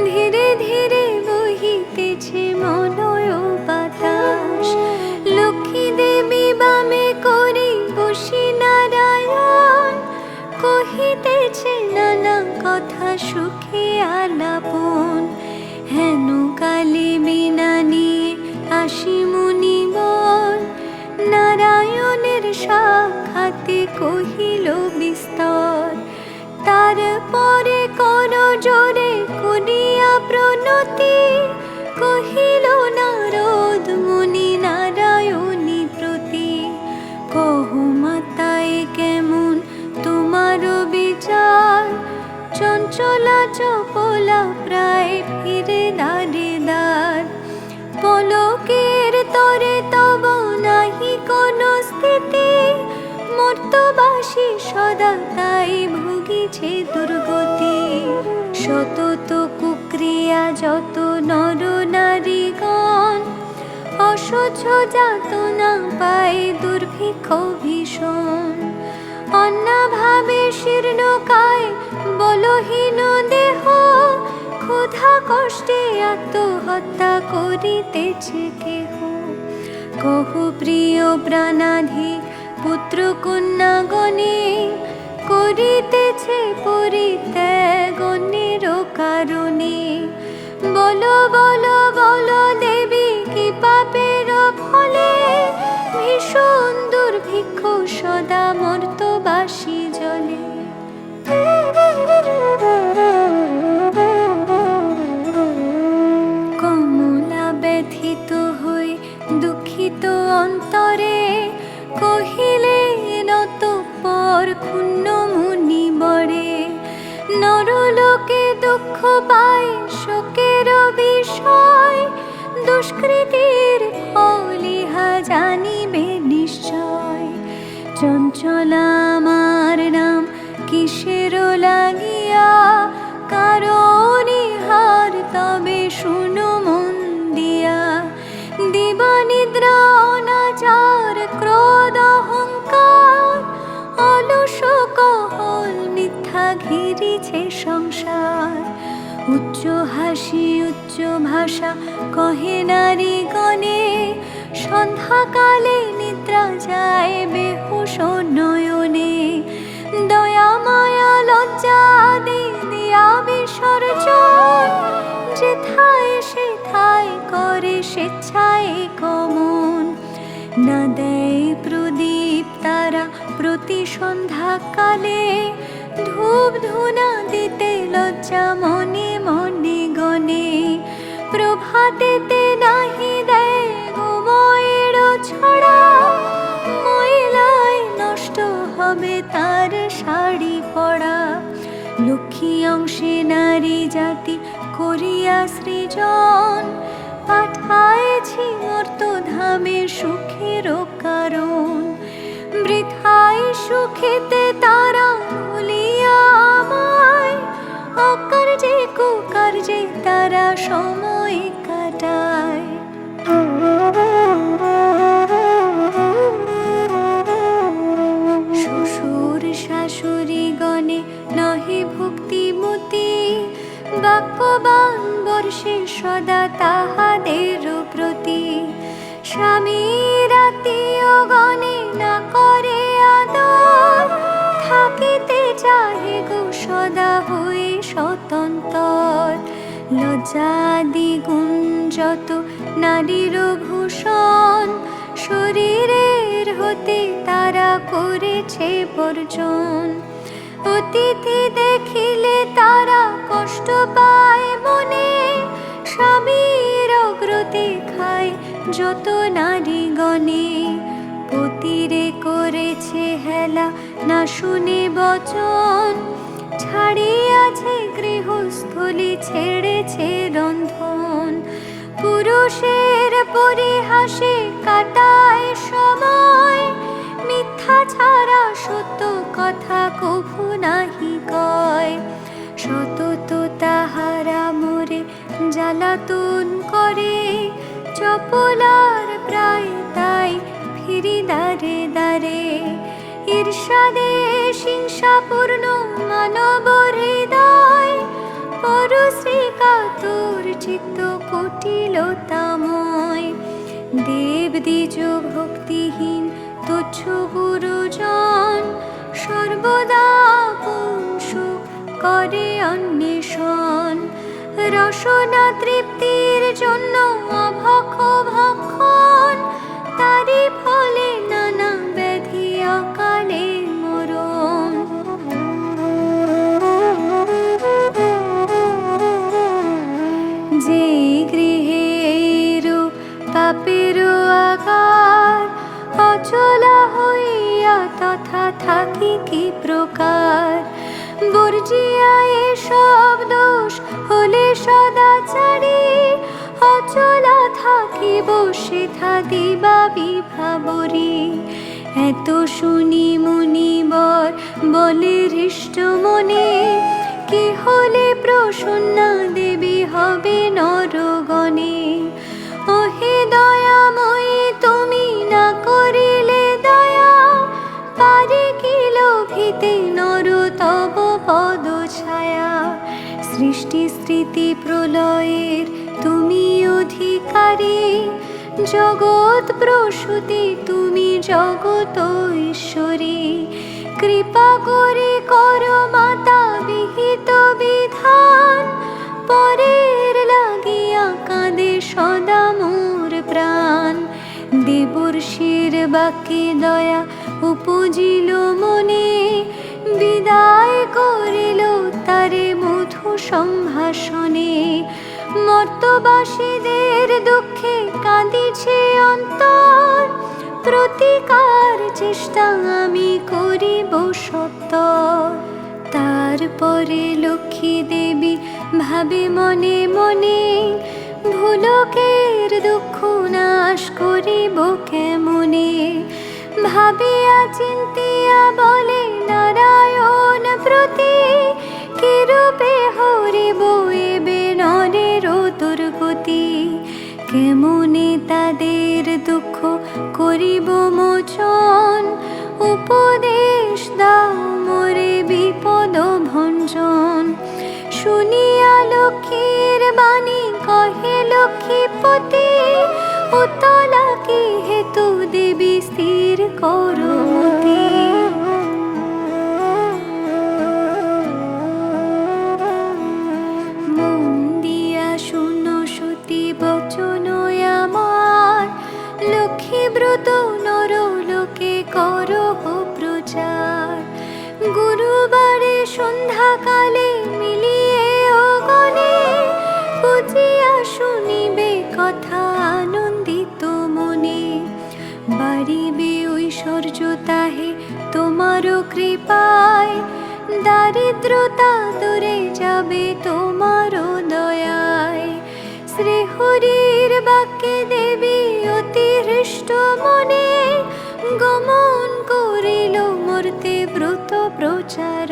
ধীরে ধীরে বহিতেছে মলয় বাতাস। লক্ষ্মী দেবী বামে করি বসি নারায়ণ, কহিতেছে নানা কথা সুখে আলাপন। হেন কালে বিনা নিয়ে আসি মুনিবর, নারায়ণের সাক্ষাতে কহিল বিস্তর। তারপরে কর জোরে করিয়া প্রণতি, কহিল নারদ মুনি নারায়ণী প্রতি। কহ মাতায় কেমন তোমার বিচার, চঞ্চলা চপলা প্রায় ফিরে দ্বারে দ্বার। পলকের তরে তব নাহি কোন স্থিতি, মর্তবাসী সদা তাই ভুগিছে দুর্গতি। সতত কুক্রিয়া যত নর নারীগণ, অসহ্য যাতনা পায় দুর্ভিক্ষ ভীষণ। অন্নাভাবে শীর্ণকায় বলহীন দেহ, ক্ষুধা কষ্টে আত্মহত্যা করিতেছে কেহ। কহ প্রিয় প্রাণাধি পুত্র কন্যাগণে, করিতেছে পরিত্যাগ অন্যের কারণে। বলো বলো বলো দেবী কি পাপের ফলে, ভীষণ দুর্ভিক্ষ সদা মর্তবাসী জলে। কমলা ব্যথিত হই দুঃখিত অন্তরে, কহিলে অতঃপর ক্ষুণ্ণ মুনি বরে। নরলোকে দুঃখ পায় শোকের বিষয়, দুষ্কৃতির ফল ইহা জানিবে নিশ্চয়। চঞ্চলা আমার নাম কিসের লাগিয়া, কারণ ইহার তবে শুনো মন দিয়া। দিবানিদ্রা অনাচার ক্রোধ অহংকার, অলস কহল মিথ্যা ঘিরিছে সংসার। উচ্চ হাসি উচ্চ ভাষা কহে নারীগণে, সন্ধ্যাকালে নিদ্রা যায় বেহুশ নয়নে। দয়া মায়া লজ্জা আদি দিয়া বিসর্জন, যেথায় সেথায় করে স্বেচ্ছায় গমন। না দেয় প্রদীপ তারা প্রতি সন্ধ্যাকালে, ধূপ ধুনা দিতে লজ্জা মনে মনে গণে। প্রভাতেতে নাহি দেয় ঘুমোয়ের ছড়া, ময়লায় নষ্ট হবে তার শাড়ি পরা। লক্ষ্মী অংশে নারী জাতি করিয়া সৃজন, পাঠায়েছি মর্তধামে সুখের কারণ। বৃথায় সুখেতে তারা ভুলিয়া আমায়, অকার্যে কুকার্যে তারা সময় কাটায়। শ্বশুর শাশুড়ি গণে নহে ভক্তিমতী, বাক্যবান বর্ষে সদা তাহাদের প্রতি। স্বামীর আত্মীয় গণে না করে আদর, থাকিতে চাহে গো সদা হয়ে স্বতন্ত্র। লজ্জাদি গুণ যত নারীর ভূষণ, শরীরের হতে তারা করেছে বর্জন। অতিথি দেখিলে তারা কষ্ট পায় মনে, স্বামীর অগ্রতে খায় যত নারীগণে। পতিরে করেছে হেলা না শুনে বচন, ছাড়িয়াছে গৃহস্থলী ছেড়েছে রন্ধন। পুরুষের পরিহাসে কাটায় সময়, মিথ্যা ছাড়া সত্য কথা কভু নাহি কয়। সতত তাহারা মোরে জ্বালাতন করে, চপলার প্রায় তাই ফিরি দ্বারে দ্বারে। ঈর্ষাদে হিংসাপূর্ণ মানব হৃদয়, পরশ্রী কাতর চিত্ত কুটিলতাময়। দেব দ্বিজ ভক্তিহীন তুচ্ছ গুরুজন, সর্বদা আপন সুখ করে অন্বেষণ। রসনা তৃপ্তির জন্য অভক্ষ ভক্ষণ, তারি ফলে নানা ব্যাধি অকালে মরণ। যে গৃহে এইরূপ পাপের আগার, অচলা হইয়া তথা থাকি কি প্রকার। বর্জিয়া এসব দোষ হলে সদাচারী, অচলা থাকিব সেথা দিবা বিভাবরী। এত শুনি মুনিবর বলে হৃষ্ট মনে, কি হলে প্রসন্না দেবী হবে নরগণে। ওহে দয়াময়ী তুমি না করিলে দয়া, পারে কি লোভিতে নর তব পদ ছায়া। সৃষ্টি স্মৃতি প্রলয়ের তুমি অধিকারী, জগৎ প্রসূতি তুমি জগত ঈশ্বরী। কৃপা করে কর মাতা বিহিত বিধান, পরের লাগিয়া কাঁদে সদা মোর প্রাণ। দেবর্ষির বাক্যে দয়া উপজিল মনে, বিদায় করিল তারে মধু সম্ভাষণে। মর্তবাসীদের দুঃখে কাঁদিছে অন্তর, প্রতিকার চেষ্টা আমি করিব সত্তর। তারপরে লক্ষ্মী দেবী ভাবে মনে মনে, ভুলকের দুঃখ নাশ করিব কেমনে। ভাবিয়া চিন্তিয়া বলে নারায়ণ প্রতি, কিরূপে হরিব এবে নরের দুর্গতি। কেমনে তাদের দুঃখ করিব মোচন, উপদেশ দাও মোরে বিপদ ভঞ্জন। শুনিয়া লক্ষ্মীর বাণী কহে লক্ষ্মীপতি, উতলা কি হেতু দেবী স্থির করো মতি। মন দিয়া শুনো সতী বচন আমার, লক্ষ্মী ব্রত নর লোকে করো প্রচার। গুরুবারে সন্ধ্যাকালে মিলিয়ে ও গণে, বুঝিয়া শুনিবে কথা আনন্দিত মনে। বাড়িবে ঐশ্বর্য তাহে তোমারও কৃপায়, দারিদ্রতা দূরে যাবে তোমারও দয়ায়। শ্রীহরির বাক্যে দেবী অতি হৃষ্ট মনে, গমন করিল মর্তে ব্রত প্রচার।